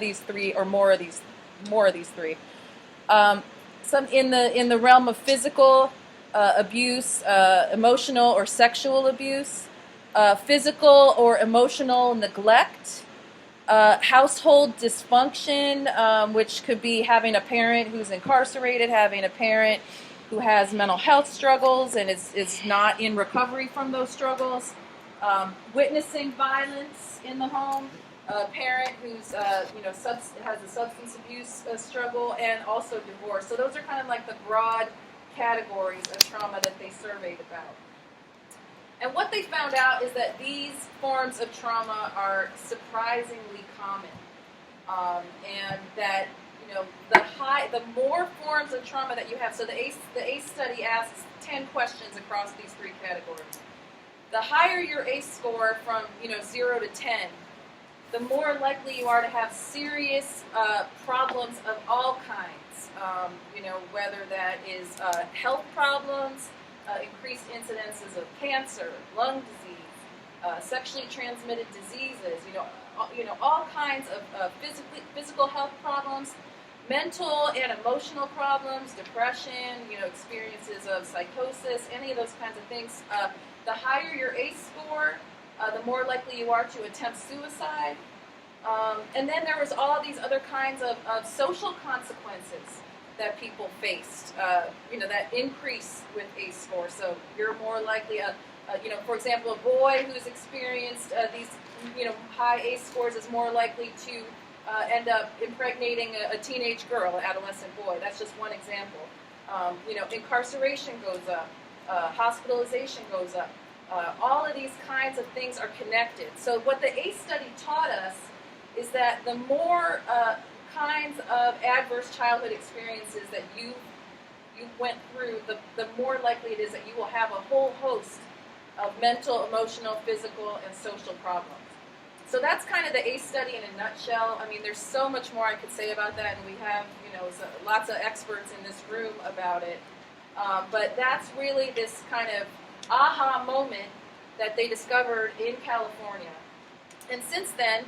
these three or more of these three. Some in the realm of physical abuse, emotional or sexual abuse, physical or emotional neglect, household dysfunction, which could be having a parent who's incarcerated, having a parent who has mental health struggles and is not in recovery from those struggles, witnessing violence in the home, a parent who's has a substance abuse struggle, and also divorce. So those are kind of like the broad categories of trauma that they surveyed about. And what they found out is that these forms of trauma are surprisingly common, and that the more forms of trauma that you have. So the ACE study asks 10 questions across these three categories. The higher your ACE score from 0 to 10, the more likely you are to have serious problems of all kinds. Whether that is health problems, increased incidences of cancer, lung disease, sexually transmitted diseases, all kinds of physical health problems, mental and emotional problems, depression, experiences of psychosis, any of those kinds of things. The higher your ACE score, the more likely you are to attempt suicide. And then there was all these other kinds of social consequences that people faced, that increase with ACE score. So you're more likely, for example, a boy who's experienced these, high ACE scores is more likely to end up impregnating a teenage girl, an adolescent boy. That's just one example. Incarceration goes up, hospitalization goes up. All of these kinds of things are connected. So what the ACE study taught us is that the more kinds of adverse childhood experiences that you went through, the more likely it is that you will have a whole host of mental, emotional, physical, and social problems. So that's kind of the ACE study in a nutshell. I mean, there's so much more I could say about that, and we have, lots of experts in this room about it. But that's really this kind of aha moment that they discovered in California. And since then,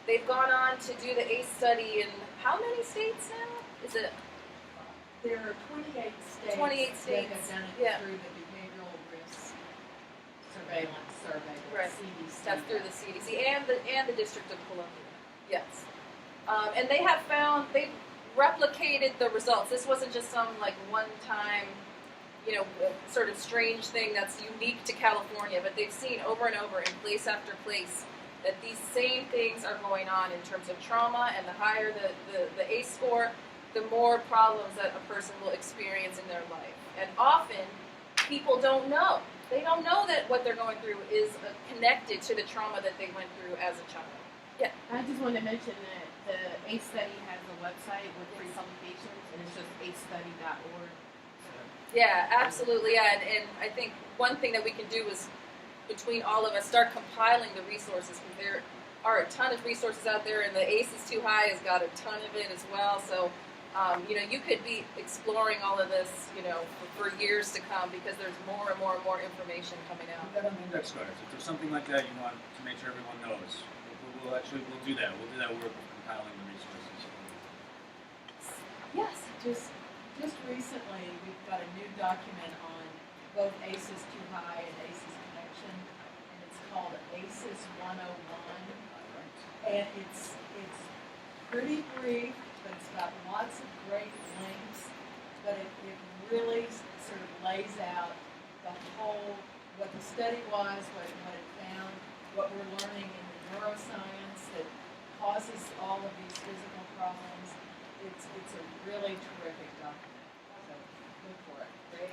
they've gone on to do the ACE study in how many states now? Is it? There are 28 states. 28 states. That have done it through the Behavioral Risk Surveillance Survey, right. CDC. That's through the CDC and the District of Columbia. Yes. And they have found, they've replicated the results. This wasn't just some one-time, sort of strange thing that's unique to California, but they've seen over and over in place after place that these same things are going on in terms of trauma, and the higher the ACE score, the more problems that a person will experience in their life. And often, people don't know. They don't know that what they're going through is connected to the trauma that they went through as a child. Yeah. I just wanted to mention that the ACE study has a website with free publications, and it's just acestudy.org. Yeah, absolutely. Yeah, and I think one thing that we can do is, between all of us, start compiling the resources, because there are a ton of resources out there, and the ACE is Too High has got a ton of it as well. So, you could be exploring all of this, for years to come, because there's more and more and more information coming out. Put that on the index cards. If there's something like that you want to make sure everyone knows, we'll do that. We'll do that work of compiling the resources. Yes. Just recently, we've got a new document on both ACEs Too High and ACEs Connection, and it's called ACEs 101. And it's pretty brief, but it's got lots of great links. But it really sort of lays out the whole, what the study was, what it found, what we're learning in the neuroscience that causes all of these physical problems. It's a really terrific document. So look for it. Great.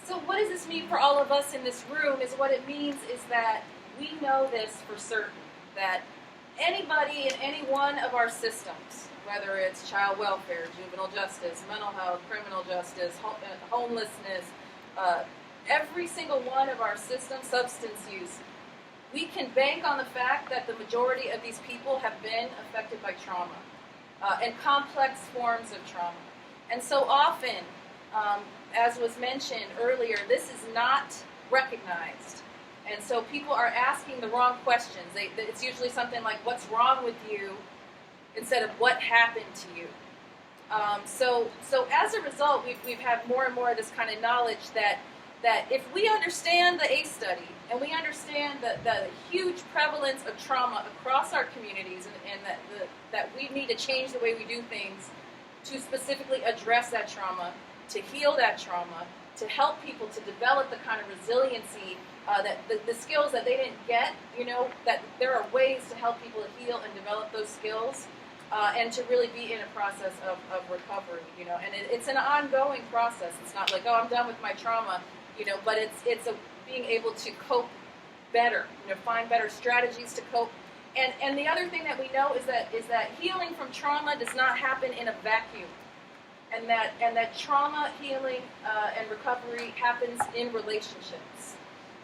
So what does this mean for all of us in this room? Is what it means is that we know this for certain, that anybody in any one of our systems, whether it's child welfare, juvenile justice, mental health, criminal justice, homelessness, every single one of our systems, substance use, we can bank on the fact that the majority of these people have been affected by trauma and complex forms of trauma. And so often, as was mentioned earlier, this is not recognized. And so people are asking the wrong questions. It's usually something like, what's wrong with you? instead of what happened to you. So as a result, we've had more and more of this kind of knowledge that if we understand the ACE study and we understand the huge prevalence of trauma across our communities and that we need to change the way we do things to specifically address that trauma, to heal that trauma, to help people to develop the kind of resiliency, that the skills that they didn't get, that there are ways to help people heal and develop those skills. And to really be in a process of recovery, and it's an ongoing process. It's not like, oh, I'm done with my trauma, but it's being able to cope better, find better strategies to cope. And the other thing that we know is that healing from trauma does not happen in a vacuum, and that trauma healing and recovery happens in relationships.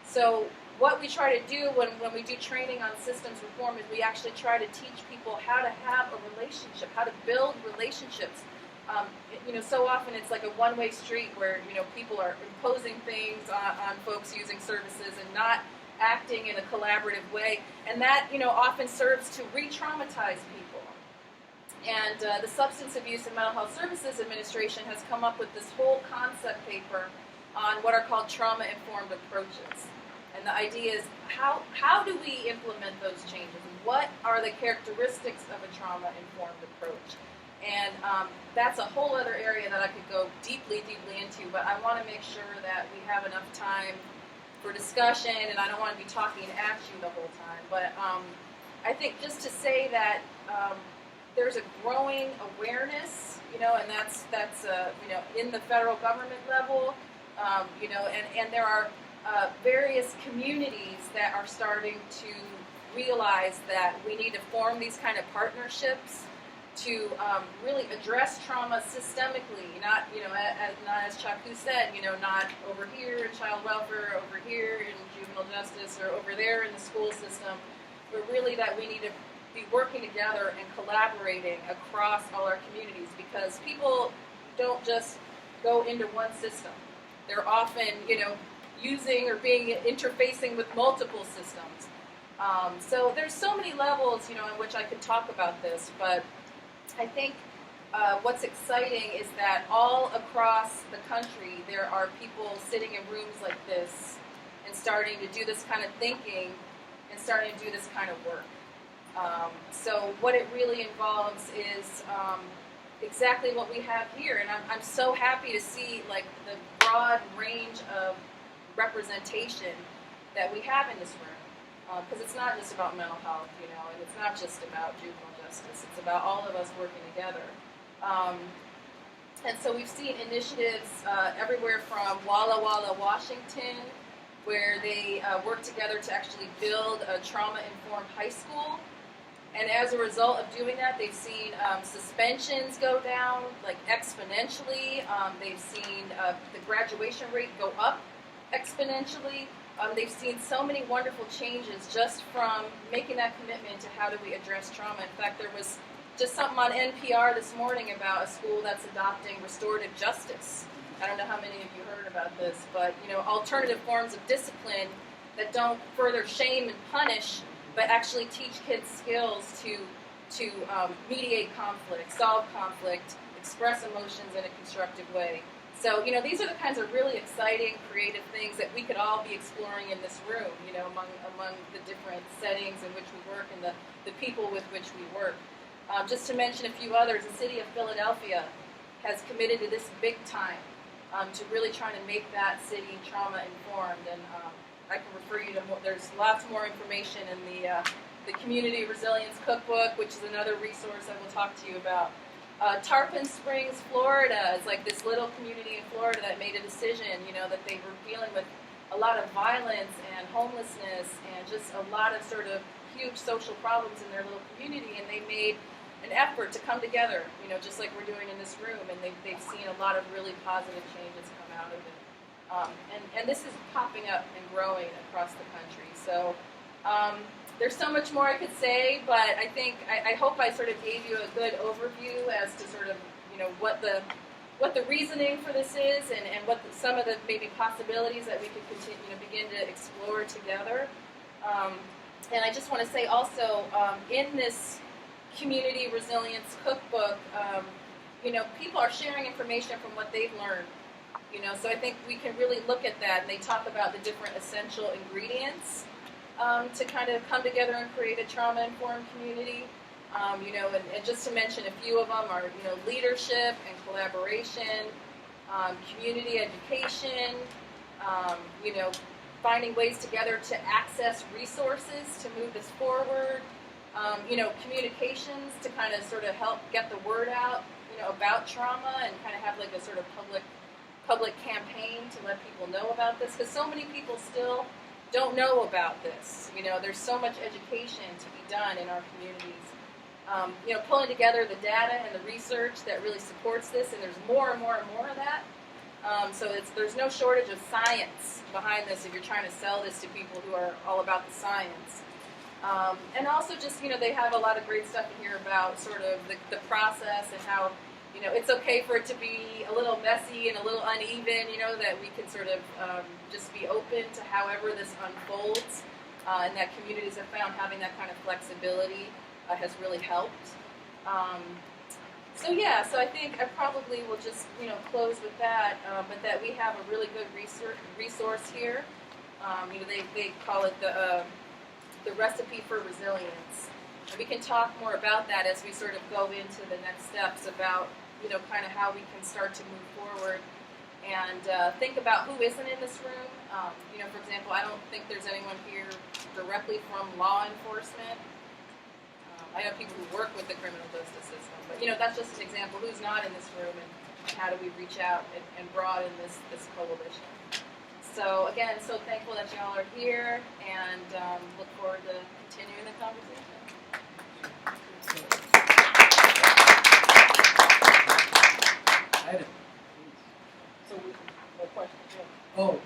So what we try to do when we do training on systems reform is we actually try to teach people how to have a relationship, how to build relationships. So often it's like a one-way street where, people are imposing things on folks using services and not acting in a collaborative way. And that, often serves to re-traumatize people. And the Substance Abuse and Mental Health Services Administration has come up with this whole concept paper on what are called trauma-informed approaches. And the idea is, how do we implement those changes? What are the characteristics of a trauma-informed approach? And that's a whole other area that I could go deeply into, but I want to make sure that we have enough time for discussion, and I don't want to be talking at you the whole time. But I think just to say that there's a growing awareness, and that's in the federal government level, and there are various communities that are starting to realize that we need to form these kind of partnerships to really address trauma systemically, not as Chacku said, not over here in child welfare, over here in juvenile justice, or over there in the school system, but really that we need to be working together and collaborating across all our communities, because people don't just go into one system. They're often, using or interfacing with multiple systems. So there's so many levels, in which I could talk about this, but I think what's exciting is that all across the country there are people sitting in rooms like this and starting to do this kind of thinking and starting to do this kind of work. So what it really involves is exactly what we have here, and I'm so happy to see like the broad range of representation that we have in this room, because it's not just about mental health, and it's not just about juvenile justice. It's about all of us working together. And so we've seen initiatives everywhere from Walla Walla, Washington, where they work together to actually build a trauma-informed high school. And as a result of doing that, they've seen suspensions go down like exponentially. They've seen the graduation rate go up exponentially. They've seen so many wonderful changes just from making that commitment to how do we address trauma. In fact, there was just something on NPR this morning about a school that's adopting restorative justice. I don't know how many of you heard about this, but alternative forms of discipline that don't further shame and punish, but actually teach kids skills to mediate conflict, solve conflict, express emotions in a constructive way. So, these are the kinds of really exciting, creative things that we could all be exploring in this room, among the different settings in which we work and the people with which we work. Just to mention a few others, the city of Philadelphia has committed to this big time to really trying to make that city trauma-informed. And I can refer you to more, there's lots more information in the Community Resilience Cookbook, which is another resource I will talk to you about. Tarpon Springs, Florida is like this little community in Florida that made a decision, that they were dealing with a lot of violence and homelessness and just a lot of sort of huge social problems in their little community, and they made an effort to come together, just like we're doing in this room, and they've seen a lot of really positive changes come out of it. And this is popping up and growing across the country. So there's so much more I could say, but I hope I sort of gave you a good overview as to sort of, what the reasoning for this is and what some of the maybe possibilities that we could continue to begin to explore together. And I just want to say also, in this Community Resilience Cookbook, people are sharing information from what they've learned. So I think we can really look at that, and they talk about the different essential ingredients to kind of come together and create a trauma-informed community. And just to mention a few of them are, leadership and collaboration, community education, finding ways together to access resources to move this forward, communications to kind of sort of help get the word out, about trauma and kind of have like a sort of public campaign to let people know about this, because so many people still don't know about this. There's so much education to be done in our communities. Pulling together the data and the research that really supports this, and there's more and more and more of that. So there's no shortage of science behind this if you're trying to sell this to people who are all about the science. And also just, they have a lot of great stuff in here about sort of the process and how, it's okay for it to be a little messy and a little uneven, that we can sort of just be open to however this unfolds, and that communities have found having that kind of flexibility has really helped. So I think I probably will just, close with that, but that we have a really good resource here. They call it the recipe for resilience. And we can talk more about that as we sort of go into the next steps about, kind of how we can start to move forward and think about who isn't in this room. For example, I don't think there's anyone here directly from law enforcement. I know people who work with the criminal justice system, but that's just an example. Who's not in this room, and how do we reach out and broaden this coalition? So again, so thankful that y'all are here, and look forward to continuing the conversation. Iden. So we can no questions. Oh,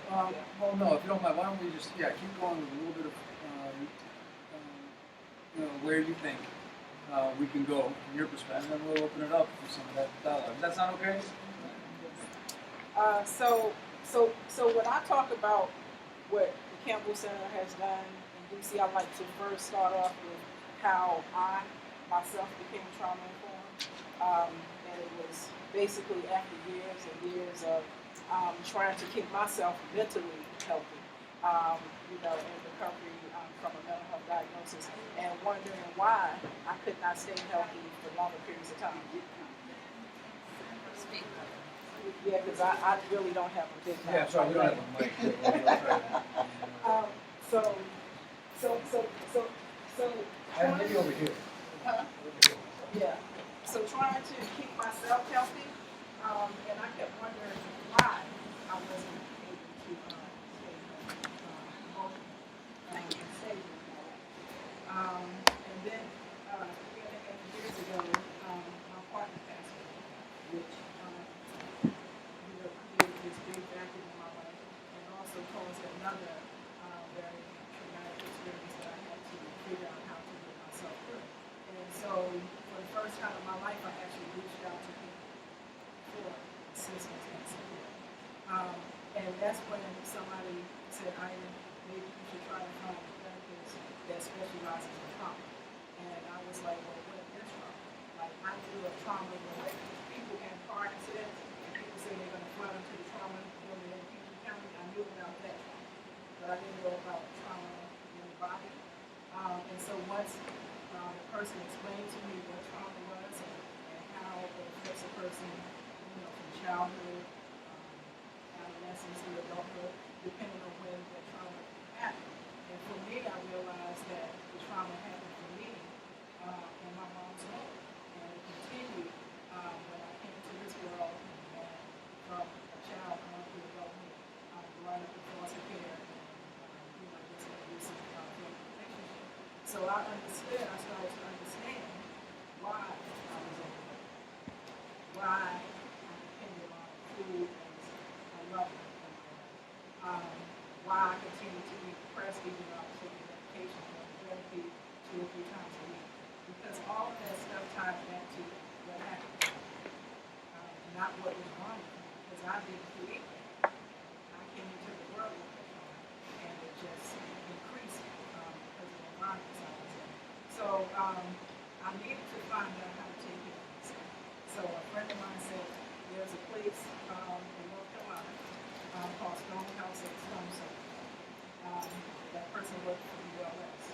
well, no, if you don't mind, why don't we just, keep going with a little bit of, where you think we can go from your perspective, and then we'll open it up for some of that dialogue. Does that sound okay? So when I talk about what the Campbell Center has done in DC, I like to first start off with how I myself became trauma informed, and it was basically after years and years of trying to keep myself mentally healthy, in recovery from a mental health diagnosis, and wondering why I could not stay healthy for longer periods of time. Yeah, because I really don't have a big mouth. Yeah, sorry, we don't have a mic. Trying Maybe over here. Yeah. So trying to keep myself healthy, and I kept wondering why I wasn't able to stay healthy, and stay with my life. And then, 3.5 years ago, my partner passed away, which created this big vacuum in my life, and also caused another very traumatic experience that I had to figure out how to get myself through. And so, for the first time in my life, I actually reached out to people for assistance and support. And that's when somebody said, Iden, maybe you should try to find a therapist that specializes in trauma. And I was like, well, what is trauma? Like, I knew of trauma where people in car accidents, and people say they're going to flood into the trauma building in Peachtree County. I knew about that trauma, but I didn't know about trauma in the body. And so once the person explained to me what trauma was and how it affects a person, from childhood, adolescence, to adulthood, depending on when the trauma happened. And for me, I realized that the trauma happened for me in my mom's home, and it continued when I came to this world, and from a child on to adulthood, growing up in foster care, and just an abusive family relationship. So I started to understand why I was overweight, why I depended on food as a level of my life, why I continued to be depressed even though I was taking medication for therapy 2 or 3 times a week. Because all of that stuff tied back to what happened to me, not what was wrong with me, because I didn't create that. I came into the world with that trauma, and it just increased because of the environment I was in. So I needed to friend of mine said there's a place in North Carolina called Stone House at Stone Circle. That person worked for ULS.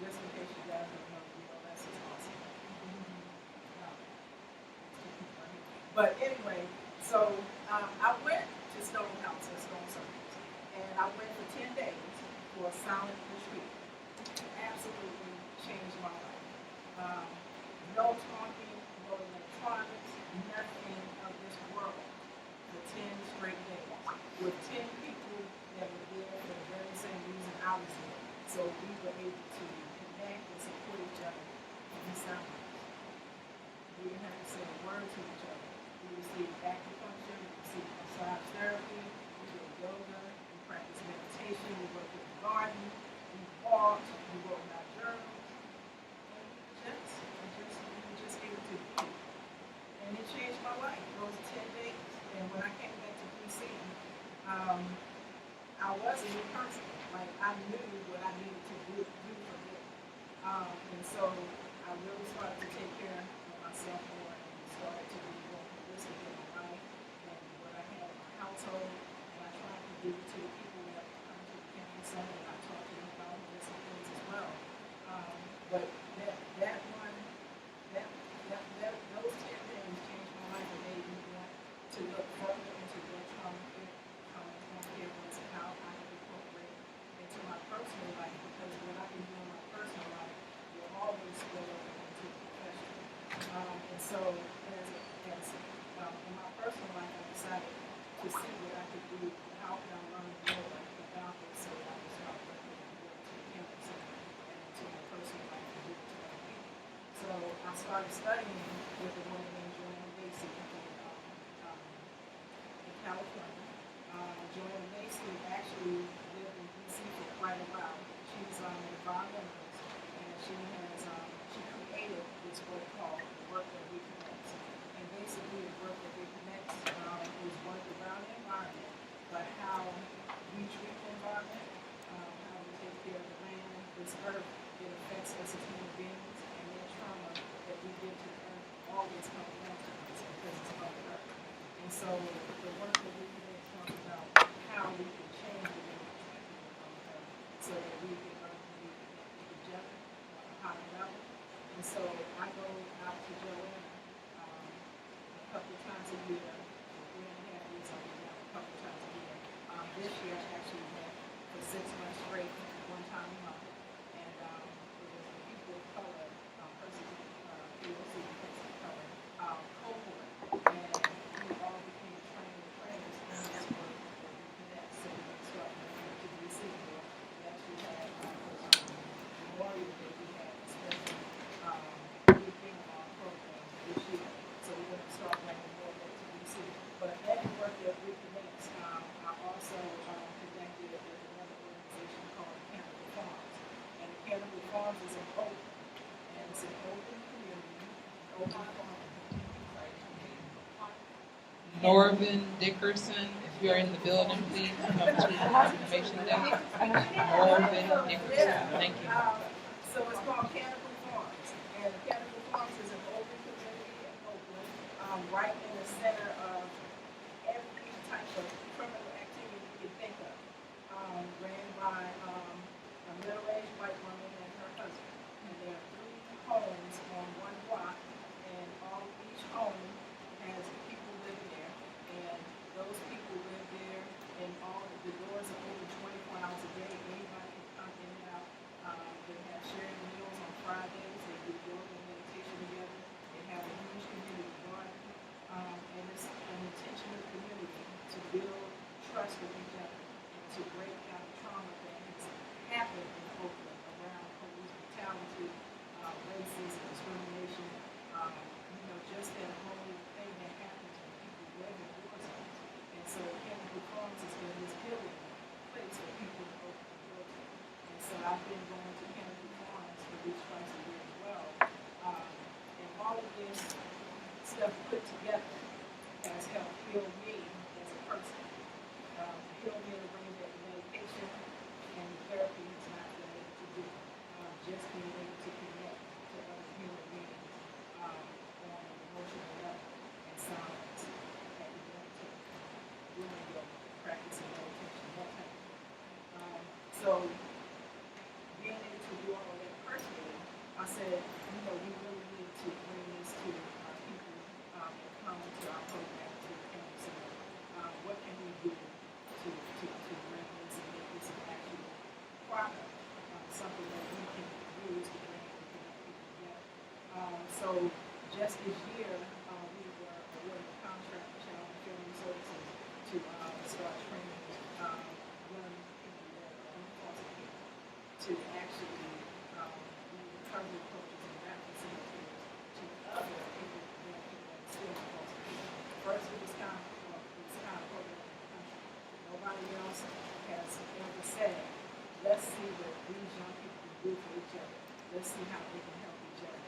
Just in case you guys don't know, ULS is awesome. But anyway, so I went to Stone House at Stone Circle, and I went for 10 days for a silent retreat. Absolutely changed my life. No talking, no electronics, nothing of this world for 10 straight days with 10 people that were there for the very same reason I was there. So we were able to connect and support each other in silence. We didn't have to say a word to each other. We received acupuncture, we received massage therapy, we did yoga, we practiced meditation, we worked in the garden, we walked, we wrote in our journal, and we just able to be. And it changed my life, those 10 days. And when I came back to DC, I was a new person. Like, I knew what I needed to do for good. And so I really started to take care of myself more and started to be more holistic in my life and what I had in my household. And I tried to give it to the people that come to the campus center, and I talked to them about different things as well. But those 10 days changed my life and made me want to look further into what trauma care was and how I could incorporate into my personal life, because what I can do in my personal life will always spill over into the professional. And so in my personal life, I decided to see what I could do, how can I learn more about this, so that I could start working and go to the campus and into my personal life and give it to other people. So I started studying with a woman named Joanna Macy in California. Joanna Macy actually lived in DC for quite a while. She's an environmentalist, and she created this work called the Work That Reconnects. And basically, the Work That Reconnects is work around the environment, but how we treat the environment, how we take care of the land, this earth. It affects us as human beings, and that trauma that we give to the earth always comes back to us because it's from the earth. And so the work that we do talks about how we can change the way we treat people on the earth so that we can learn to be connected together on a higher level. And so I go out to Joanna a couple of times a year. For 3.5 years, I've been out a couple of times a year. This year, I actually went for 6 months straight, one time a month. And it was the people of color, POC, people of color, cohort. And we all became trained trainers in this work that we connect. So we can start moving to DC. We actually had Memorial Day, we had a special big thing on our program this year. So we're going to start bringing more of that to DC. But that work that we connect, I also connected with another organization called Campbell Farms. And Campbell Farms is an open, and it's an open community, open farm. Norvin Dickerson, if you're in the building, please come to the information desk. Norvin Dickerson, thank you. So it's called Campbell Farms, and Campbell Farms is an open community in Oakland, right in the center of every type of criminal activity you can think of, ran by a middle-aged white woman and her husband. And there are 3 homes on one block, and each home has people living there, and those people live there, and all the doors are open 24 hours a day. Anybody can come in and out. They have shared meals on Fridays. They do yoga and meditation together. They have a huge community garden, and it's an intentional community to build trust with each other and to break down the trauma that has happened in Oakland around police brutality, racism, discrimination. Just that whole thing that happens when people live in war zones. And so Campbell Farms has been this healing place for people in Oakland, Georgia. And so I've been going to Campbell Farms for these twice a year as well. And all of this stuff put together has helped heal me as a person. Heal me in a way that medication and therapy has not been able to do. Just being able to connect to other human beings on an emotional level. so just this year, we were awarded a contract with Child and Family Services to start training young people that are in foster care to actually be recovery coaches and rap facilitators to other people, young people that are still in foster care. First, it was kind of program in the country. Nobody else has ever said, let's see what these young people can do for each other. Let's see how they can help each other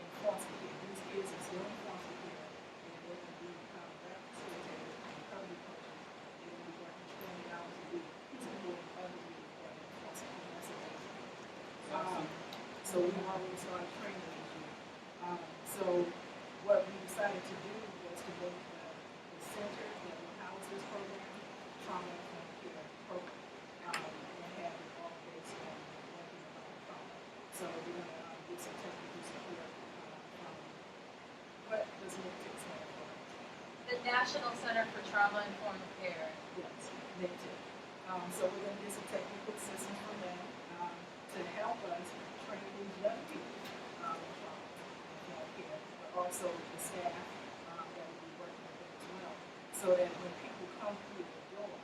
in foster care. These kids are still in foster care, and they're going to be rap facilitators and recovery coaches. They're going to be working 20 hours a week, supporting other youth that are in foster care. That's amazing. So we already started training this year. So what we decided to do was to make the center that will house this program, trauma informed care program, and have it all based on working around trauma. So we're going to get some technical support from what does NICTIC stand for? The National Center for Trauma Informed Care. Yes, NICTIC. So we're going to get some technical assistance from them to help us train these young people in trauma informed care, but also the staff that will be working with them as well, so that when people come through the door,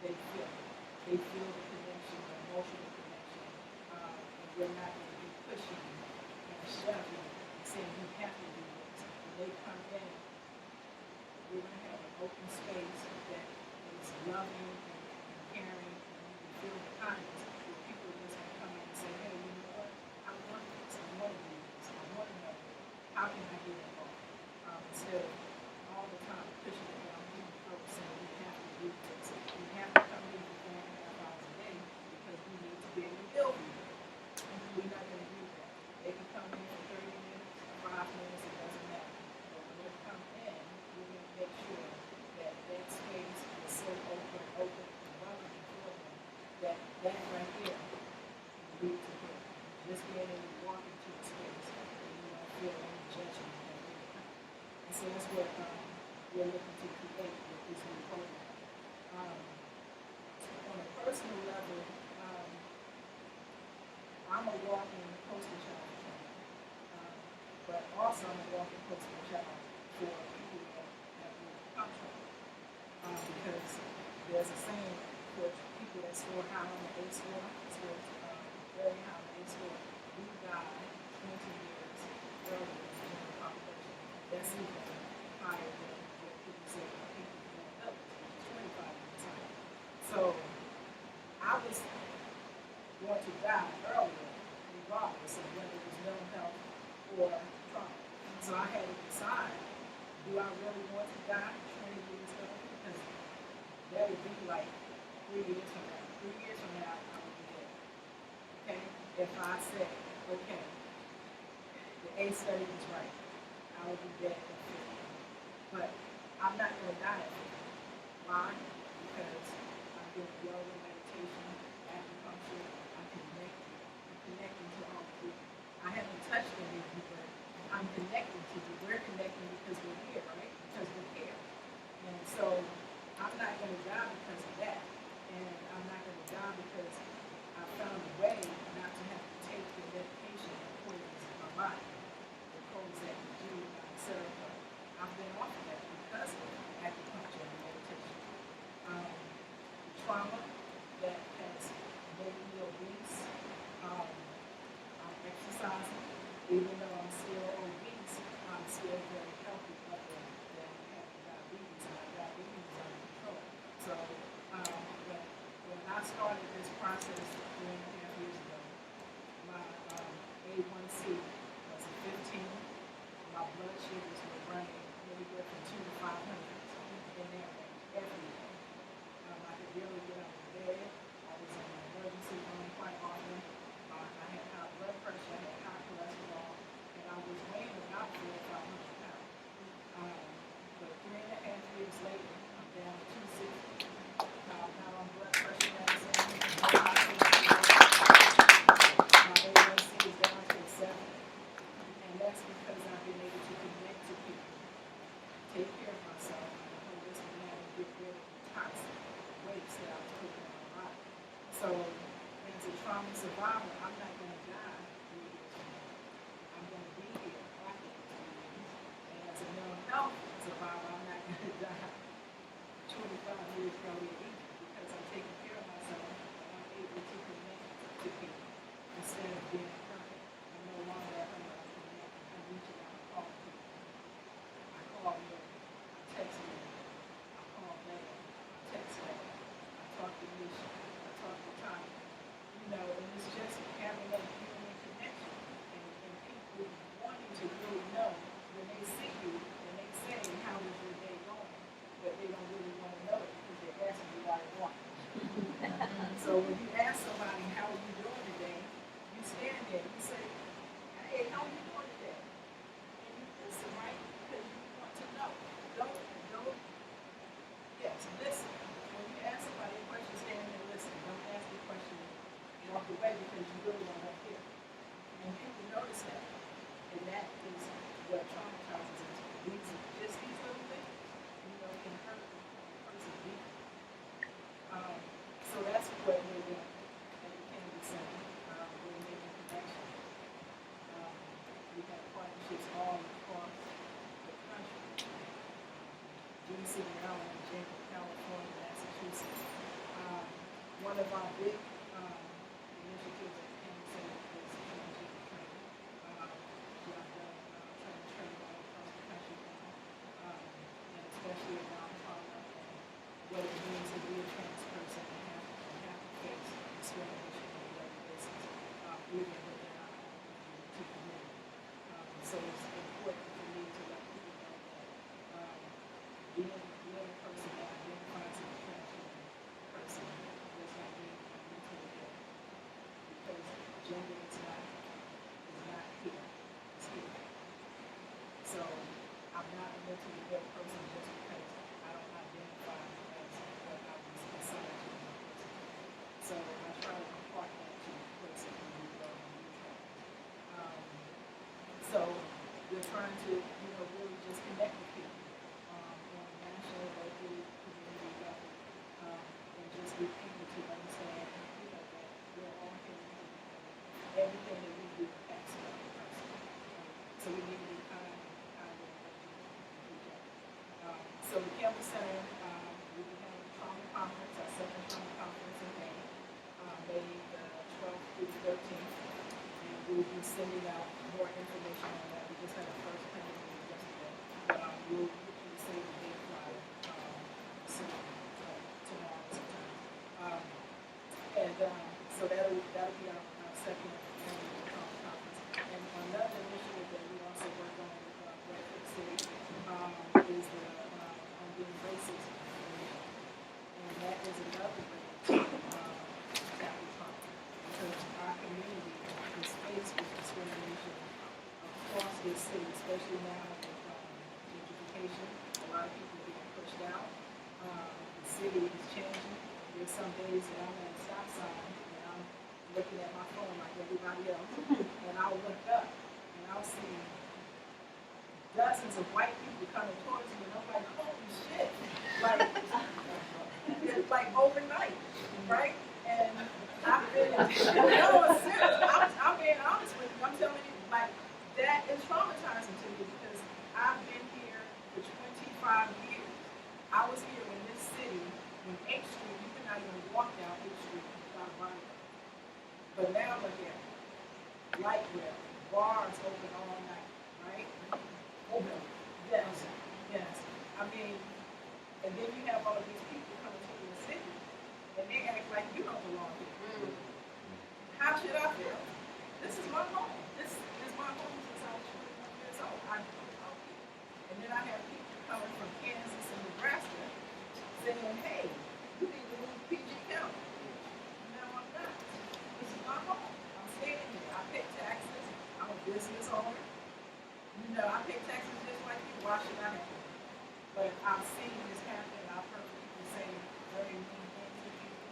they feel it. They feel the connection, the emotional connection, and we're not going to be pushing and shoving and saying you have to do this. When they come in, we're going to have an open space that is loving and caring, and you can feel the kindness where people are just going to come in and say, hey, you know what? I want this. I want to do this. I want to know how can I get involved? Instead of all the time pushing it down people folks saying we have to do this. We have to come in for 4.5 hours a day because we need to be able to build people. We're not going to do that. They can come in for 30 minutes, 5 minutes, it doesn't matter. But when they come in, we're going to make sure that that space is so open and welcoming for them that right there can lead to them. Just being able to walk into a space and you don't feel any judgment that they come. And so that's what we're looking to create with this new program. On a personal level, I'm a walking poster child for trauma, but also I'm a walking poster child for people that will come trauma, because there's a saying for people that score high on the A score, very high on the A score, we die 20 years earlier than the general population. That's even higher than what people say about people who are adults, which is 25 years higher. So I was going to die earlier, regardless of whether it was mental health or trauma. So I had to decide, do I really want to die 20 years earlier? Because that would be like 3 years from now. 3 years from now, I would be dead. Okay? If I said, okay, the A study was right, I would be dead at 50. But I'm not going to die at 50. Why? Because I'm doing yoga, meditation, acupuncture, I'm connecting to all three. I haven't touched any of you, but I'm connecting to you. We're connecting because we're here, right? Because we're here. And so I'm not going to die because of that. And I'm not going to die because I found a way not to have to take the medication that poisons my body, the Prozac, the G, etc. I've been off of that because of acupuncture and meditation. The trauma that has made me obese, I'm exercising. Even though I'm still obese, I'm still very healthy other than having diabetes, and my diabetes is under control. So when I started this process 3.5 years ago, my A1C was at 15. My blood sugars were running anywhere from 2 to 500 in that range every day. I could barely get out of bed. I was in the emergency room quite often. I had high blood pressure, I had high cholesterol, and I was weighing about 400 or 500 pounds. But 3.5 years later, I'm down to 260. I'm not on blood pressure medicine. My A1C is down to 7. And that's because I've been able to connect to people, take care of myself in a holistic manner, get rid of the toxic waste that I was putting in my body. 25 years ago either, because I'm taking care of myself and I'm able to connect to people instead of being hurt. I'm no longer at home. I'm reaching out and calling people. I call Leah, I text Leah, I call Leah, I text Leah, I talk to Misha, I talk to Tommy. You know, and it's just having that human connection and people wanting to really know when they see you and they say, how is your day going? But they don't really want to know it because they're asking you why they want it. So when you ask somebody, how are you doing today? You stand there, you say, hey, how are you doing today? And you listen, right? Because you want to know. Don't, yes, listen. When you ask somebody a question, stand there and listen. Don't ask the question and walk away because you really don't want to hear. And people notice that. And that is what traumatizes us. Just these little things, you know, can hurt a person deeply. So that's what we're doing at the Campbell Center. We're making connections. We have partnerships all across the country. DC, Maryland, Jacob, California, Massachusetts. One of our big initiatives at the Campbell Center is strategic training. We have done training all across the country now, and especially around trauma and what it means to be a trans person and have to face discrimination on a daily basis, even within our community. So it's important for me to let people know that being a person that identifies as a transgender person does not mean I'm mentally ill, because gender is not here, it's here. So I'm not a mentally ill person just because I don't identify as what I was assigned to be a person. So I try to impart that to the person who we go and use that. So we're trying to, you know, really just connect with people on a national, local, community level, and just get people to understand, you know, that we're all here to help each other. Everything that we do affects another person. So we need to be kind of each other. So the Campbell Center, we will have a trauma conference, our second trauma conference in May, May the 12th through the 13th. And we'll be sending out more information on that. We just had our first panel meeting yesterday. We'll usually save the date flyer soon, tomorrow sometime. So that'll be our second annual trauma conference. And another initiative that we also work on with Redford City is the on being racist. And that is another way to tackle trauma. Because our community is faced with discrimination across this city, especially now with gentrification. A lot of people are being pushed out. The city is changing. There's some days that I'm at a stop sign and I'm looking at my phone like everybody else, and I'll look up and I'll see dozens of white people coming towards me, and I'm like, holy shit! Like, it's like overnight, right? And I've been, no, it's serious. I'm being honest with you. I'm telling you, like, that is traumatizing to me because I've been here for 25 years. I was here in this city when 8th Street, you could not even walk down 8th Street without a body. But now look at it. Light rail, bars open all night, right? Open. Yes, yes. I mean, and then you have all of these people coming to the city and they act like you don't belong here. How should I feel? This is my home. This is my home since I was 21 years old. I don't belong here. And then I have people coming from Kansas and Nebraska saying, hey, you need to move PG County. No, I'm not. This is my home. I'm staying here. I pay taxes. I'm a business owner. You know, I pay taxes just like you. Why should I have to? But I've seen this happen. I've heard people say very mean things to people.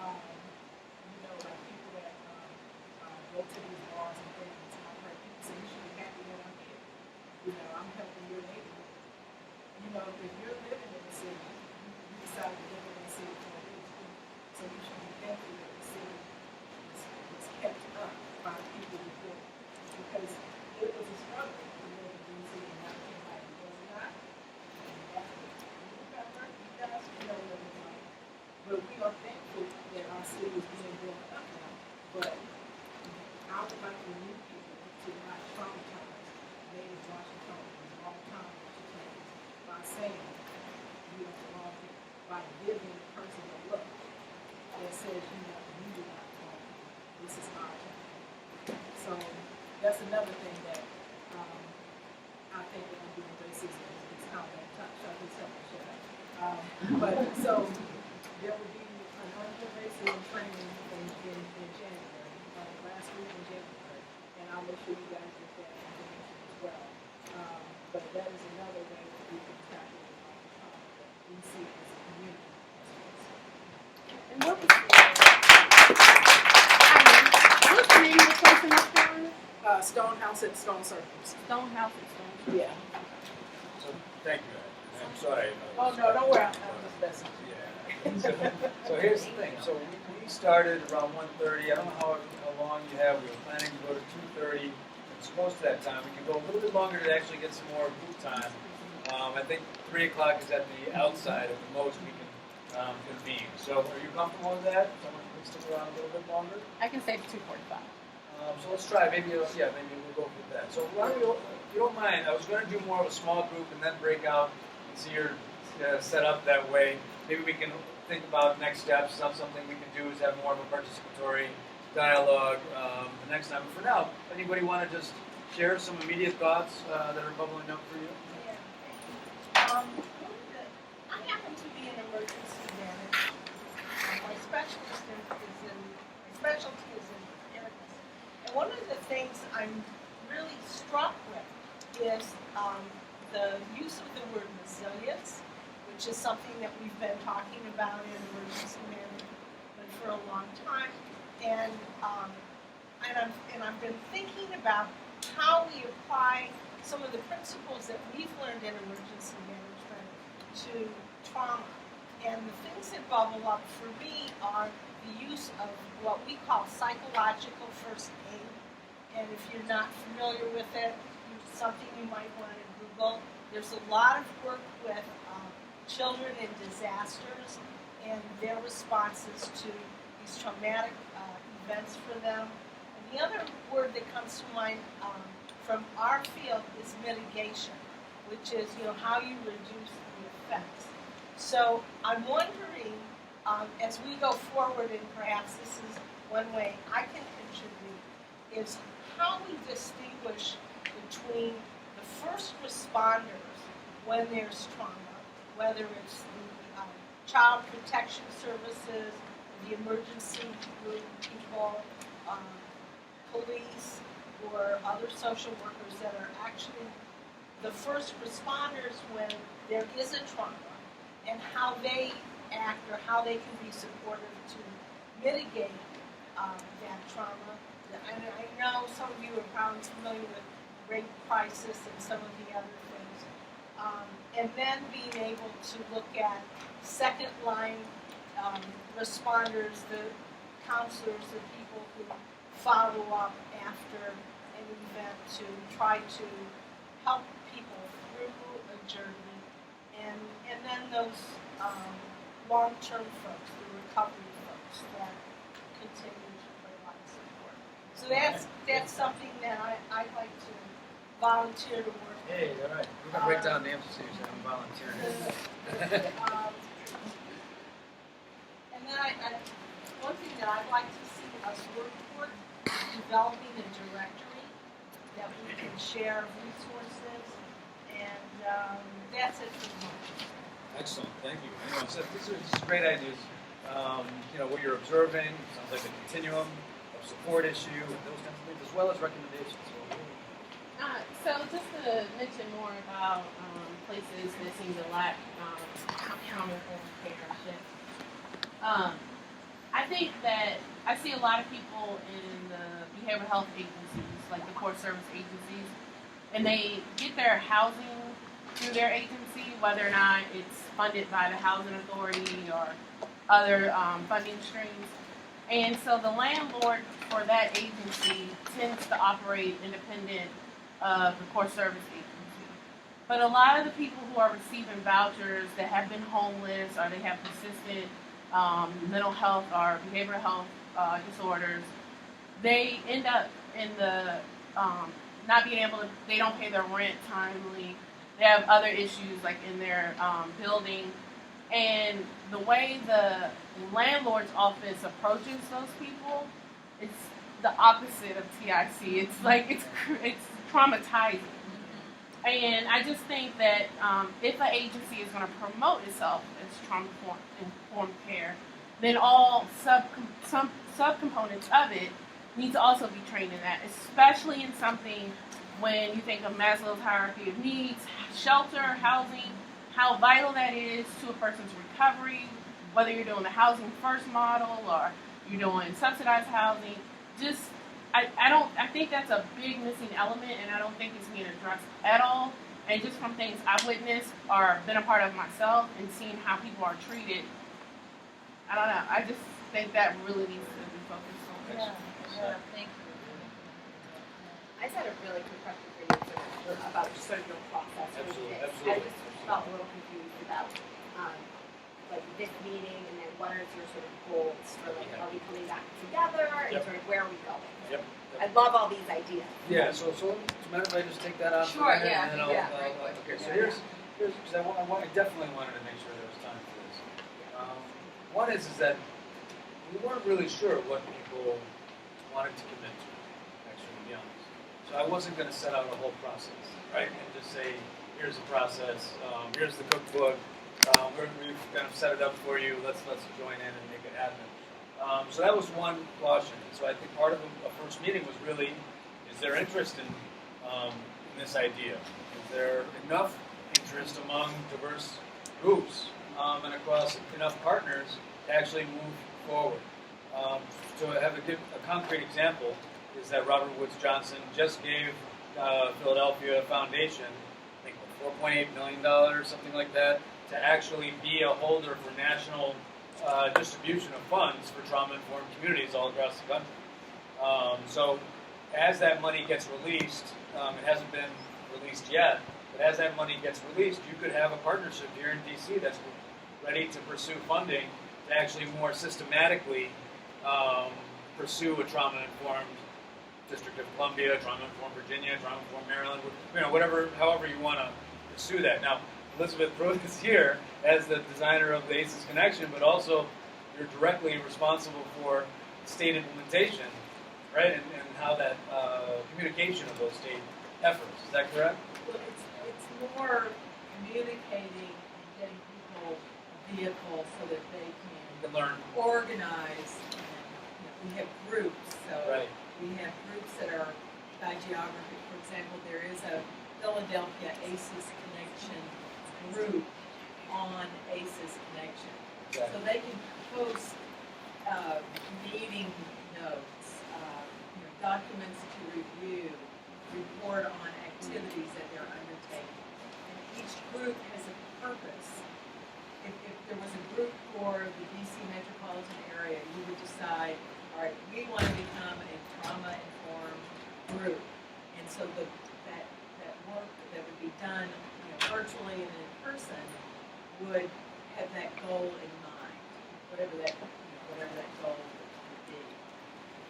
You know, like people that go to these bars and things. I've heard people say, you should be happy that I'm here. You know, I'm helping your neighborhood. You know, if you're living in the city, you decide to live in the city for a reason. So you should be thankful that the city was kept up by the people before. Because it was a struggle to live in DC in 1990, was it not? And that's what you remember, you guys, you know, by giving the person a look that says, you do not belong here. This is our town. So that's another thing that I think that I'm doing racism is how that touch. I just help me shut up. But so there will be another racism training in January, last week in January, and I'll make sure you guys get that information as well. But that is another way that we can tackle trauma that we see as a community. And what was the name of the place in North Carolina? Stone House at Stone Circles. Stone House and Stone. Yeah. So, thank you, Ed. I'm sorry. Oh, no, don't worry. I'm just messing. Yeah. So here's the thing, so we started around 1:30, I don't know how long you have, we were planning to go to 2:30, it's close to that time, we can go a little bit longer to actually get some more group time. I think 3 o'clock is at the outside, at the most we can convene. So are you comfortable with that? Someone can stick around a little bit longer? I can say 2:45. So let's try, maybe we'll go with that. So why don't if you don't mind, I was going to do more of a small group and then break out and see your set up that way. Maybe we can think about next steps. Something we can do is have more of a participatory dialogue the next time. But for now, anybody want to just share some immediate thoughts that are bubbling up for you? Yeah. I happen to be an emergency manager. My specialty is in preparedness. And one of the things I'm really struck with is the use of the word resilience, which is something that we've been talking about in emergency management for a long time. And I've been thinking about how we apply some of the principles that we've learned in emergency management to trauma. And the things that bubble up for me are the use of what we call psychological first aid. And if you're not familiar with it, it's something you might want to Google. There's a lot of work with children in disasters and their responses to these traumatic events for them. And the other word that comes to mind from our field is mitigation, which is how you reduce the effects. So I'm wondering, as we go forward, and perhaps this is one way I can contribute, is how we distinguish between the first responders when there's trauma, whether it's the child protection services, the emergency room people, police, or other social workers that are actually the first responders when there is a trauma, and how they act or how they can be supportive to mitigate that trauma. And I know some of you are probably familiar with rape crisis and some of the other things. And then being able to look at second line responders, the counselors, the people who follow up after an event to try to help people through a journey, and then those long-term folks, the recovery folks that continue to provide support. So that's something that I'd like to volunteer to work with. Hey, all right. We're going to break down the answers here, so I'm volunteering. And then one thing that I'd like to see us work toward is developing a directory that we can share resources, and that's it for the moment. Excellent, thank you. So these are great ideas. What you're observing sounds like a continuum of support issue and those kinds of things, as well as recommendations. So just to mention more about places that seem to lack trauma informed care. I think that I see a lot of people in the behavioral health agencies, like the court service agencies, and they get their housing through their agency, whether or not it's funded by the housing authority or other funding streams. And so the landlord for that agency tends to operate independent of the court service agency. But a lot of the people who are receiving vouchers that have been homeless or they have persistent mental health or behavioral health disorders, they end up in the not being able to, they don't pay their rent timely. They have other issues like in their building. And the way the landlord's office approaches those people, it's the opposite of TIC. It's like it's traumatizing. And I just think that if an agency is going to promote itself as trauma-informed care, then all subcomponents of it need to also be trained in that, especially in something when you think of Maslow's hierarchy of needs, shelter, housing, how vital that is to a person's recovery, whether you're doing the housing first model or you're doing subsidized housing. I think that's a big missing element, and I don't think it's being addressed at all. And just from things I've witnessed or been a part of myself and seeing how people are treated, I don't know. I just think that really needs to be focused on. Yeah, thank you. I just had a really quick question for you about sort of your process with Absolutely, this. absolutely. I just felt a little confused about like this meeting, and then what are your sort of goals for like, are we coming back together, and sort of where are we going? Yep. I love all these ideas. Yeah, so do you mind if I just take that on? Sure, from there, yeah, and then very quick. okay, so here's because I definitely wanted to make sure there was time for this. One is that we weren't really sure what people wanted to commit to, actually, to be honest. So I wasn't going to set out a whole process, right, and just say, here's the process, here's the cookbook, we've kind of set it up for you, let's join in and make it happen. So that was one caution. So I think part of a first meeting was really, is there interest in this idea? Is there enough interest among diverse groups and across enough partners to actually move forward? To have a concrete example is that Robert Woods Johnson just gave Philadelphia Foundation, I think, $4.8 million, something like that, to actually be a holder for national distribution of funds for trauma-informed communities all across the country. So as that money gets released, it hasn't been released yet, but as that money gets released, you could have a partnership here in D.C. that's ready to pursue funding to actually more systematically pursue a trauma-informed District of Columbia, trauma-informed Virginia, trauma-informed Maryland, whatever, however you want to pursue that. Now, Elizabeth Pruitt is here as the designer of the ACES Connection, but also you're directly responsible for state implementation, right, and how that communication of those state efforts. Is that correct? Well, it's more communicating and getting people a vehicle so that they can learn. organize. And, we have groups, so Right. we have groups that are by geography. For example, there is a Philadelphia ACES Connection group on ACES Connection. Exactly. So they can post meeting notes, documents to review, report on activities that they're undertaking. And each group has a purpose. If there was a group for the DC metropolitan area, you would decide, all right, we want to become a trauma-informed group. And so that work that would be done virtually and in person would have that goal in mind, whatever that goal would be.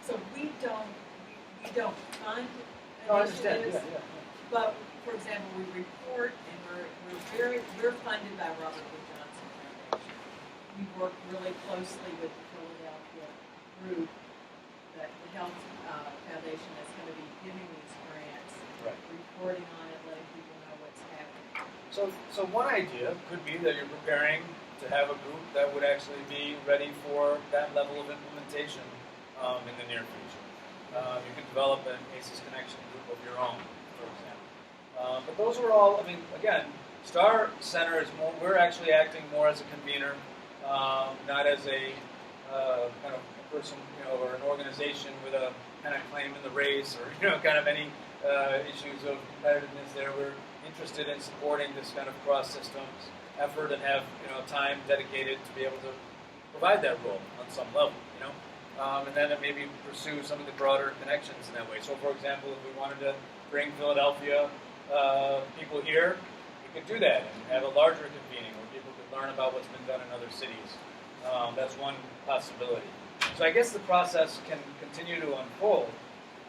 So we don't fund initiatives, but for example, we report, and we're funded by Robert Wood Johnson Foundation. We work really closely with the Philadelphia group, the Health Foundation that's going to be giving these grants, Right. reporting on it, letting people know what's happening. So one idea could be that you're preparing to have a group that would actually be ready for that level of implementation in the near future. You can develop an ACES Connection group of your own, for example. But those are all, again, Star Center is more, we're actually acting more as a convener, not as a kind of person, or an organization with a kind of claim in the race, or, kind of any issues of competitiveness there. We're interested in supporting this kind of cross-systems effort and have, time dedicated to be able to provide that role on some level, and then maybe pursue some of the broader connections in that way. So, for example, if we wanted to bring Philadelphia people here, we could do that and have a larger convening where people could learn about what's been done in other cities. That's one possibility. So I guess the process can continue to unfold.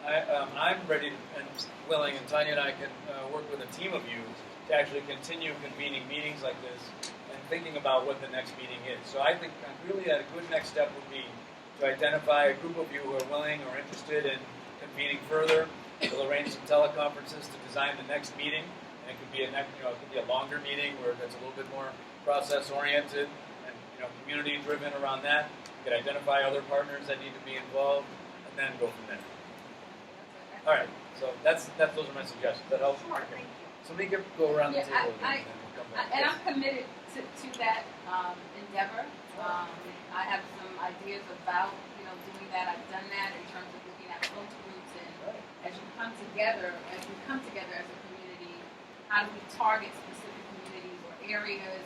I'm ready and willing, and Tanya and I can work with a team of you to actually continue convening meetings like this and thinking about what the next meeting is. So I think really a good next step would be to identify a group of you who are willing or interested in convening further. We'll arrange some teleconferences to design the next meeting, and it could be it could be a longer meeting where it's a little bit more process oriented and community driven around that. You could identify other partners that need to be involved, and then go from there. All right, so those are my suggestions. That helps. Sure, thank you. So we can go around the table I- again, and then we'll come back. And I'm committed to that endeavor. I have some ideas about doing that. I've done that in terms of looking at focus groups and as we come together as a community, how do we target specific communities or areas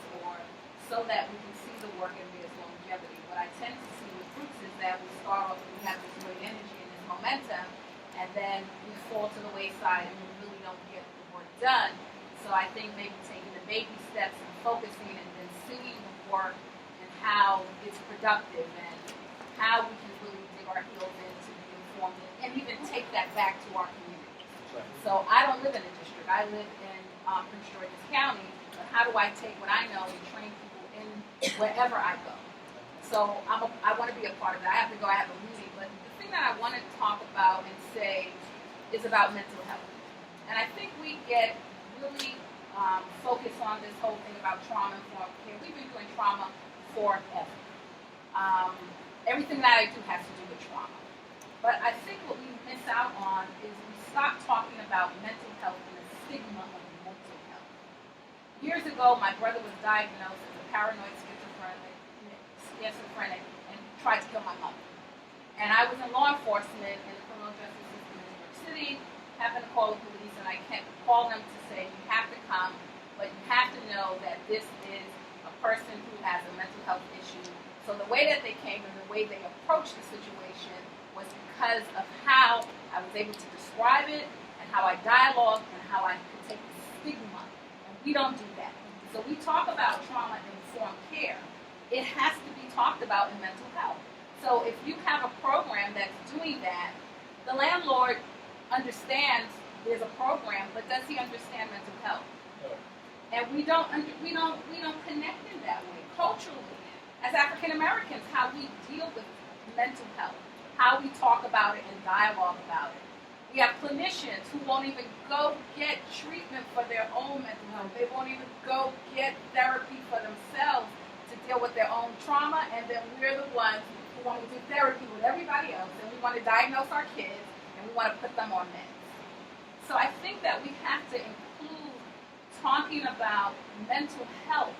so that we can see the work and there's longevity. What I tend to see with groups is that we start off and we have this great energy and this momentum, and then we fall to the wayside and we really don't get the work done. So I think maybe taking the baby steps and focusing and then seeing the work and how it's productive and how we can really dig our heels in to be informed and even take that back to our communities. So I don't live in a district. I live in Prince George's County, but how do I take what I know and train people in wherever I go? So I want to be a part of it. I have to go. I have a meeting. But the thing that I want to talk about and say is about mental health. And I think we get really focused on this whole thing about trauma-informed care. We've been doing trauma forever. Everything that I do has to do with trauma. But I think what we miss out on is we stop talking about mental health and the stigma of mental health. Years ago, my brother was diagnosed as a paranoid schizophrenic and tried to kill my mother. And I was in law enforcement in the criminal justice system in New York City, happened to call the police, and I kept calling them to say, you have to come, but you have to know that this is a person who has a mental health issue. So the way that they came and the way they approached the situation was because of how I was able to describe it and how I dialogued and how I could take the stigma. And we don't do that. So we talk about trauma-informed care. It has to be talked about in mental health. So if you have a program that's doing that, the landlord understands there's a program, but does he understand mental health? No. And we don't connect in that way culturally. As African Americans, how we deal with mental health, how we talk about it and dialogue about it. We have clinicians who won't even go get treatment for their own mental health. They won't even go get therapy for themselves to deal with their own trauma, and then we're the ones who want to do therapy with everybody else, and we want to diagnose our kids, and we want to put them on meds. So I think that we have to include talking about mental health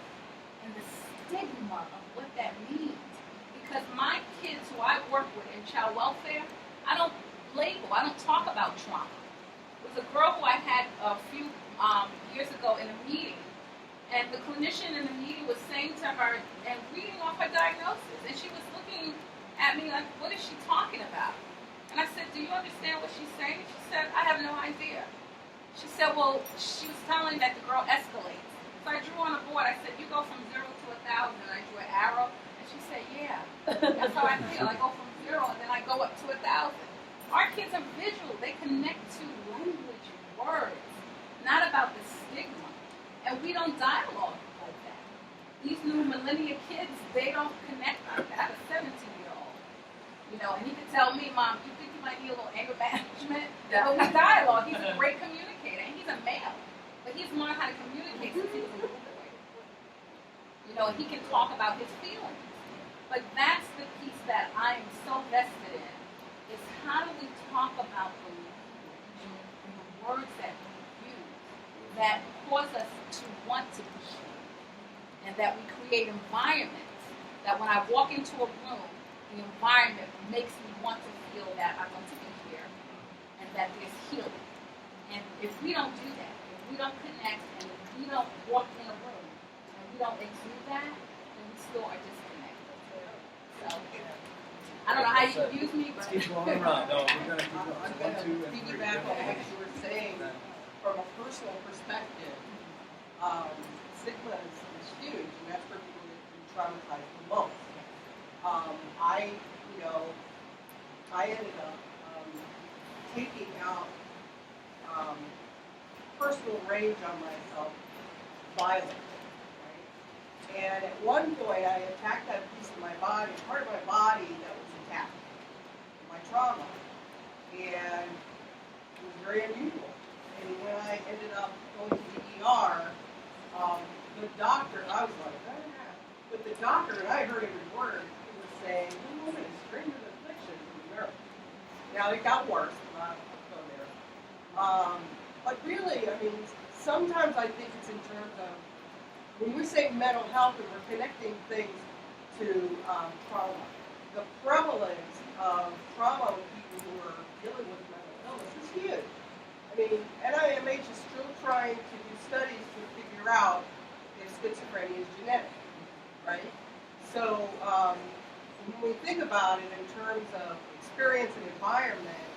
and the stigma of what that means. Because my kids who I work with in child welfare, I don't label, I don't talk about trauma. There was a girl who I had a few years ago in a meeting, and the clinician in the meeting was saying to her and reading off her diagnosis, and she was looking at me like, what is she talking about? And I said, do you understand what she's saying? She said, I have no idea. She said, well, she was telling that the girl escalates. So I drew on a board, I said, you go from 0 to 1,000, and I drew an arrow. And she said, yeah, that's how I feel. I go from 0, and then I go up to 1,000. Our kids are visual. They connect to language and words, not about the stigma. And we don't dialogue like that. These new millennial kids, they don't connect like that. I have a 17-year-old, and he could tell me, Mom, you think you might need a little anger management? But we dialogue. He's a great communicator, and he's a male. But he's learned how to communicate since he was a little boy. And he can talk about his feelings. But that's the piece that I am so vested in, is how do we talk about the language and the words that we use that cause us to want to be here, and that we create environments that when I walk into a room, the environment makes me want to feel that I want to be here and that there's healing. And if we don't do that, if we don't connect, and if we don't walk in a room and we don't exude that, then we still are disconnected. So I don't know how you can use me, but Keep going around. No, we're going to keep going. I'm So 1, 2, and 3. piggyback on what you were saying from a personal perspective. Stigma is huge, and that's where people get traumatized the most. I ended up taking out personal rage on myself violent, right? And at one point, I attacked that piece of my body, part of my body that was attacked, my trauma, and it was very unusual. And when I ended up going to the ER, the doctor, I was like, ah. But the doctor, and I heard every word, he was saying, "This woman is strained with affliction from the nerve." Now it got worse, I'm not going to go there. But really, I mean, sometimes I think it's in terms of, when we say mental health and we're connecting things to trauma, the prevalence of trauma with people who are dealing with mental illness is huge. I mean, NIMH is still trying to do studies to figure out if schizophrenia is genetic, right? So when we think about it in terms of experience and environment,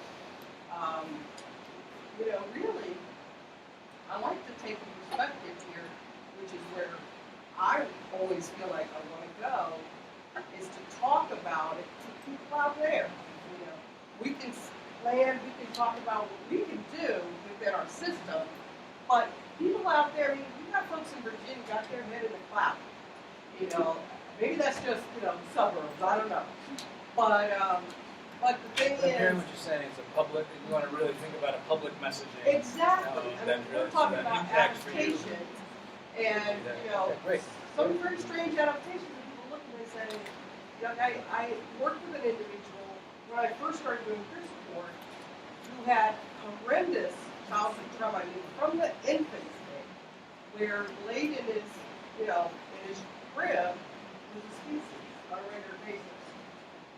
you know, really, I like to take a perspective here, which is where I always feel like I want to go, is to talk about it to people out there. You know, we can plan, we can talk about what we can do within our system, but people out there, I mean, we got folks in Virginia got their head in the cloud. You know, maybe that's just, you know, suburbs, I don't know. But the thing I'm hearing is, what you're saying. It's a public. You want to really think about a public messaging. exactly. I mean, we're talking about impact for you. adaptations, and you know, Okay, great. some very strange adaptations. And people look and they say, you know, I worked with an individual when I first started doing peer support who had horrendous childhood trauma. I mean, from the infancy, where laid in his, you know, in his crib was a species on a regular basis,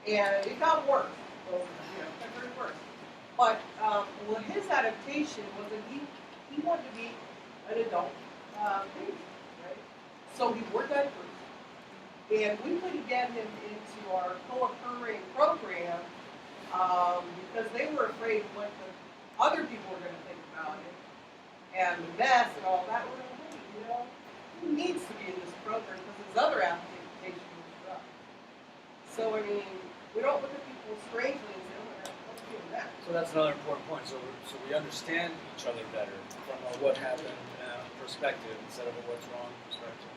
and it got worse. Well, you know, it got very worse. But well, his adaptation was that he wanted to be an adult baby, right? So he wore diapers, and we couldn't get him into our co-occurring program because they were afraid of what the other people were going to think about it, and the mess and all that. We're like, hey, you know, he needs to be in this program because his other application was rough. So I mean, we don't look at people strangely and say, oh my God, what's doing that? So that's another important point. So we understand each other better from a what happened perspective instead of a what's wrong perspective.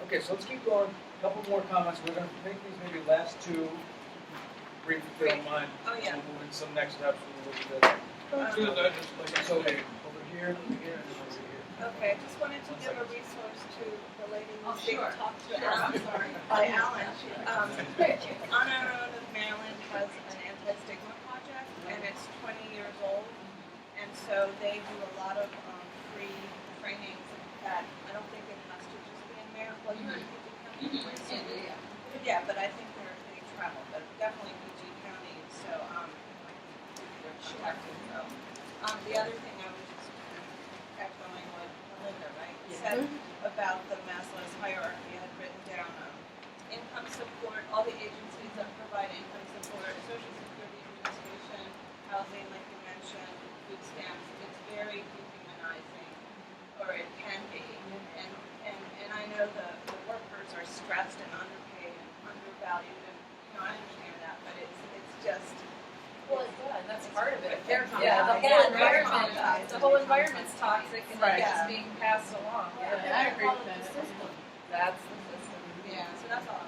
Okay, so let's keep going. A couple more comments. We're going to make these maybe last two brief if you don't mind. Oh, yeah. We'll move into some next steps. So over here, and over here. Okay, I just wanted to give a resource to the lady who's being sure. talked to by Alan. On Our Own of Maryland has an anti-stigma project, and it's 20 years old. And so they do a lot of free trainings that I don't think it has to just be in Maryland. Well, you're in PG County. Yeah, but I think they travel, but definitely PG County. So they're contacted. So the other thing I was just echoing what Melinda, right, said about the Maslow's hierarchy. I had written down income support, all the agencies that provide income support, Social Security Administration, housing, like you mentioned, food stamps. It's very dehumanizing, or it can be. And I know the workers are stressed and underpaid and undervalued, and you know, I understand that, but it's just. Well, yeah, and that's part of it. They're Yeah, the whole environment, traumatized. the whole environment's toxic, and Right. it's just being passed along. Yeah, I agree with that. That's the system. Yeah, so that's all.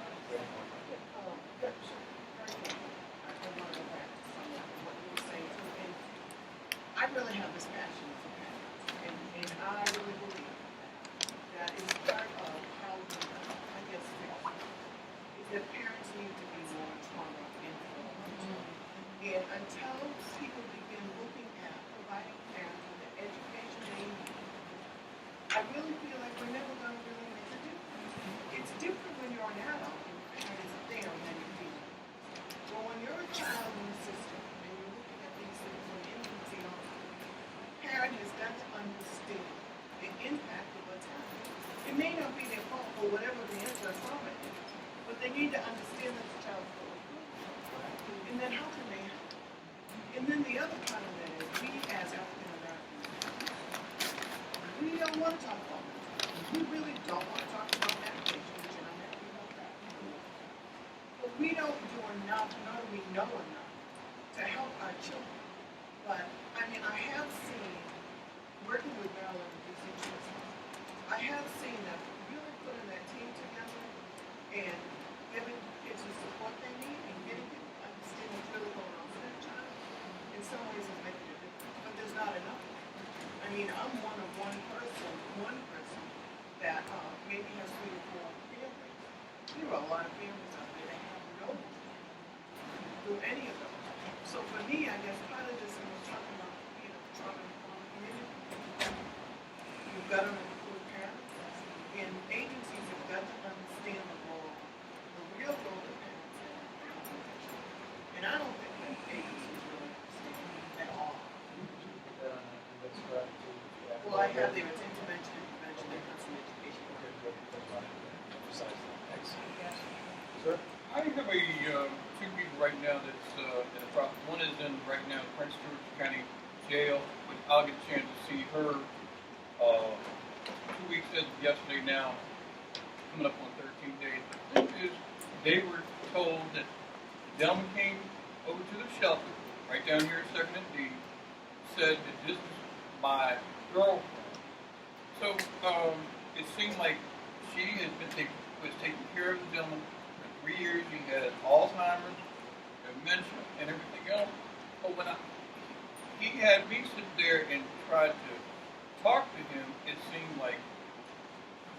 I really have this passion for parents, and I really believe that is part of how we, I guess, is that parents need to be more trauma informed. And until people begin looking at providing parents with the education they need, I really feel like we're never going to really make a difference. It's different when you're an adult and the parent is there when you feel it. But when you're a child in the system and you're looking at these things from infancy on, parent has got to understand the impact of what's happening. It may not be their fault or whatever the answer from it is, but they need to understand that the child's going through it. And then how can they help? And then the other part of that is we as African Americans, we don't want to talk about it. We really don't want to talk about medication, which I'm happy about that. But we don't do enough, nor do we know enough to help our children. But I mean, I have seen, working with Maryland DC Children's, I have just seen them really putting that team together and giving kids the support they need and getting people to understand what's really going on for their child. In some ways, it's making a difference, but there's not enough. I mean, I'm one person that maybe has 3 or 4 families. There are a lot of families out there that have no one do any of those. So for me, I guess part of this is talking about, trauma informed community. You've got to include parents, and agencies have got to understand the role, the real role of parents in communication. And I don't think that agencies really understand at all. Well, I have their intervention, and counseling education. Sir? I have a 2 people right now that's in a process. One is in right now Prince George County Jail. I'll get a chance to see her 2 weeks as of yesterday now, coming up on 13 days. The thing is, they were told that the gentleman came over to the shelter, right down here at 2nd and D, said that this is my girlfriend. So it seemed like she has been was taking care of the gentleman for 3 years. He had Alzheimer's, dementia, and everything else. But when he had me sit there and try to talk to him, it seemed like,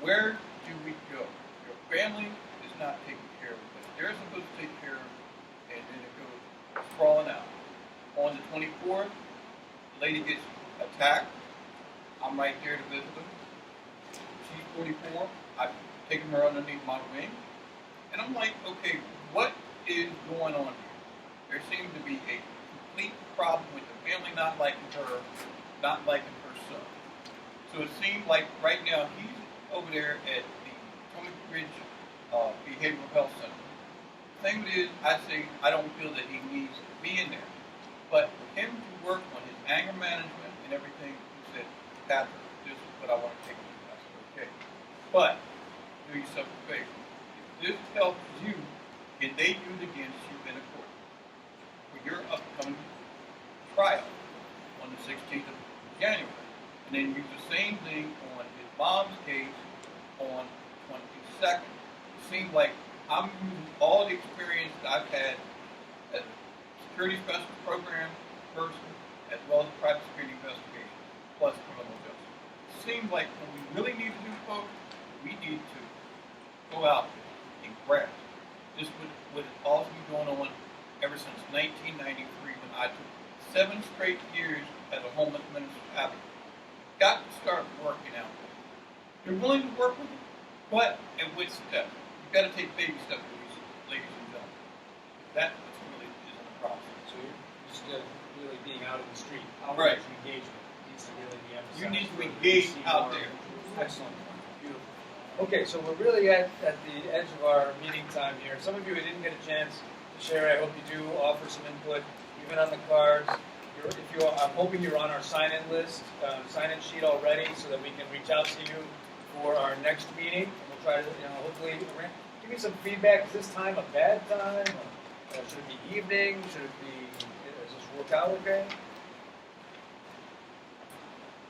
where do we go? Your family is not taking care of it. They're supposed to take care of it, and then it goes sprawling out. On the 24th, the lady gets attacked. I'm right there to visit her. She's 44. I've taken her underneath my wing. And I'm like, okay, what is going on here? There seems to be a complete problem with the family not liking her, not liking her son. So it seems like right now he's over there at the Tony Ridge Behavioral Health Center. The thing is, I say I don't feel that he needs to be in there. But for him to work on his anger management and everything, he said, Patrick, this is what I want to take with you. I said, okay. But do yourself a favor. If this helps you, can they use against you in a court for your upcoming trial on the 16th of January? And then use the same thing on his mom's case on the 22nd. It seems like I'm using all the experience that I've had as a security special program person, as well as a private security investigation, plus criminal justice. It seems like what we really need to do, folks, we need to go out and grasp. This would also be going on ever since 1993 when I took 7 straight years as a homeless minister advocate. Got to start working out. You're willing to work with it, but at which step? You've got to take baby steps, ladies and gentlemen. That's really is in the process. So you're just really being out in the street. Right. Engagement needs to really be emphasized. You need to engage out there. Excellent. Beautiful. Okay, so we're really at the edge of our meeting time here. Some of you who didn't get a chance to share, I hope you do offer some input, even on the cards. I'm hoping you're on our sign-in list, sign-in sheet already, so that we can reach out to you for our next meeting. We'll try to, hopefully, give me some feedback. Is this time a bad time? Or should it be evening? Does this work out okay?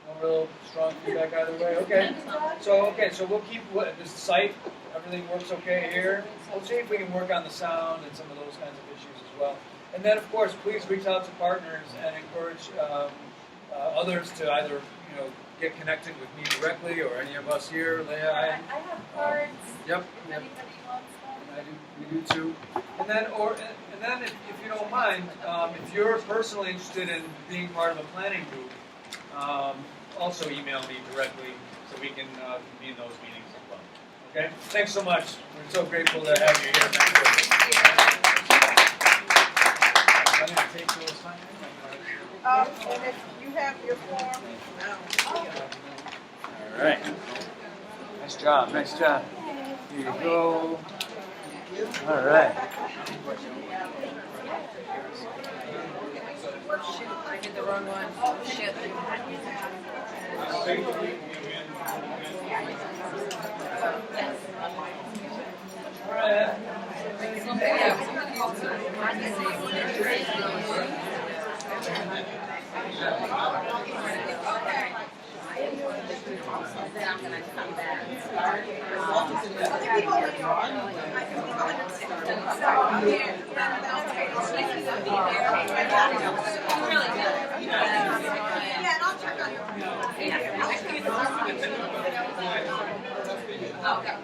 No real strong feedback either way. Okay. So we'll keep this site. Everything works okay here. We'll see if we can work on the sound and some of those kinds of issues as well. And then, of course, please reach out to partners and encourage others to either, get connected with me directly or any of us here. Leah, I have cards. Yep. If anybody wants them. We do too. And then, if you don't mind, if you're personally interested in being part of a planning group, also email me directly so we can convene those meetings as well. Okay? Thanks so much. We're so grateful to have you here. I'm going to take those sign in. And if you have your form, All right. Nice job. Here you go. All right. Shoot, I did the wrong one. Oh, shit. then I'm gonna come back. Yeah, and I'll check on your. Okay.